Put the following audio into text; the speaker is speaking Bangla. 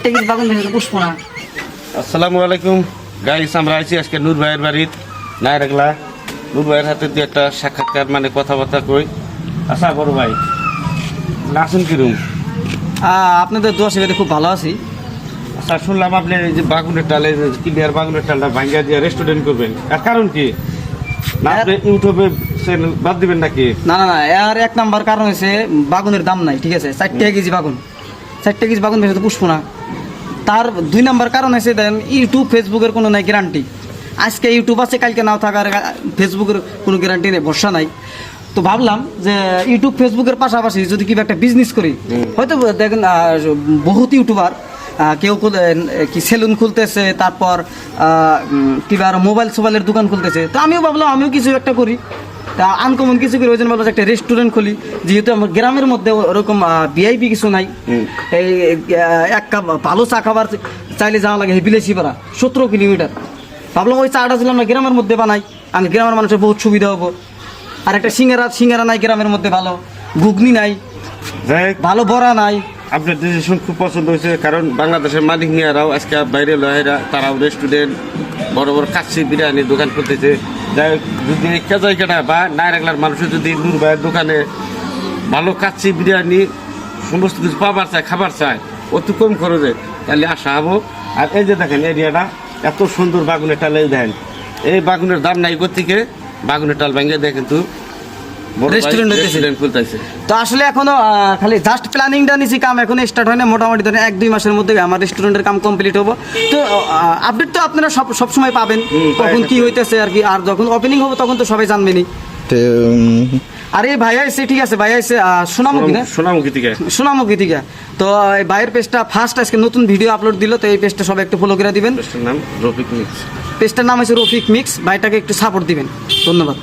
4টা কেজি বাগুন ভেজে পুষবো না। আসসালামু আলাইকুম গাইস, আমরা আছি আজকে নূর ভাইয়ের বাড়ির নায়রাগলা। নূর ভাইয়ের হাতে দিয়ে একটা সাক্ষাৎকার মানে কথাবার্তা কই। আচ্ছা বড় ভাই, নাচুন কিরম? আপনাদের দোয়া সেবাতে খুব ভালো আছি। আচ্ছা শুনলাম আপনি এই যে বাগুনের টালে কিলিয়ার বাগুনের টালটা ভাঙ্গা দিয়ে রেস্টুরেন্ট করবেন, এর কারণ কি? না আপনি ইউটিউবে চ্যানেল বাদ দিবেন নাকি? না না না, এর এক নাম্বার কারণ হচ্ছে বাগুনের দাম নাই, ঠিক আছে? 4টা কেজি বাগুন, 4টা কেজি বাগুন ভেজে তো পুষবো না। তার 2 নাম্বার কারণ হচ্ছে দেন ইউটিউব ফেসবুকের কোনো নাই গ্যারান্টি। আজকে ইউটিউব আছে, কালকে নাও থাকার ফেসবুকের কোনো গ্যারান্টি নেই, ভরসা নাই। তো ভাবলাম যে ইউটিউব ফেসবুকের পাশাপাশি যদি কিবা একটা বিজনেস করি, হয়তো দেখেন বহুত ইউটিউবার কেউ কি সেলুন খুলতেছে, তারপর কিবা আর মোবাইলের দোকান খুলতেছে। তো আমিও ভাবলাম আমিও কিছু একটা করি, তা আনকমন কিছু করি। ওই জন্য ভাবলাম একটা রেস্টুরেন্ট খুলি, যেহেতু আমার গ্রামের মধ্যে ওরকম ভিআইপি কিছু নাই। এই এক কাপ ভালো চা খাবার চাইলে যাওয়া লাগে বিলেসিপাড়া 17 কিলোমিটার। ভাবলাম ওই চাটা ছিল আমরা গ্রামের মধ্যে বানাই, আমি গ্রামের মানুষের বহুত সুবিধা হবো। আর একটা সিঙ্গারা নাই গ্রামের মধ্যে, ভালো ঘুগনি নাই, ভালো বড়া নাই। আপনার ডিসিশন খুব পছন্দ হয়েছে, কারণ বাংলাদেশের মালিক নিয়ারাও আজকে বাইরে লহেরা তারাও রেস্টুরেন্ট বড় বড় কাচ্চি বিরিয়ানির দোকান করতেছে। যাই হোক, যদি কেজাই কেটা বা নায়রাগলার মানুষের যদি নূর ভাইয়ের দোকানে ভালো কাচ্চি বিরিয়ানি সমস্ত কিছু পাবার চায়, খাবার চায় অতি কম খরচে, তাহলে আসা হবো। আর এই যে দেখেন এরিয়াটা এত সুন্দর, বাগুনের টালে দেখেন, এই বাগুনের দাম নাই কোথেকে, বাগুনের টাল ভেঙে দেয় কিন্তু রেস্টুরেন্ট খুলতেছে। তো আসলে এখনো খালি জাস্ট প্ল্যানিংটা নিছি, কাম এখনো স্টার্ট হয় না। মোটামুটি ধরেন 1-2 মাসের মধ্যে আমার রেস্টুরেন্টের কাম কমপ্লিট হবো। তো আপডেট তো আপনারা সব সময় পাবেন, কখন কি হইতেছে আর কি। আর যখন ওপেনিং হবে তখন তো সবাই জানবেনই। আরে ভাইয়া এসে, ঠিক আছে ভাইয়া এসে সোনামুখী থেকে। তো এই ভাইয়ের পেজটা ফার্স্ট আজকে নতুন ভিডিও আপলোড দিল, তো এই পেজটা সবাই একটু ফলো করে দিবেন। পেজটার নাম রফিক মিক্স। পেজটার নাম হচ্ছে রফিক মিক্স। ভাইটাকে একটু সাপোর্ট দিবেন, ধন্যবাদ।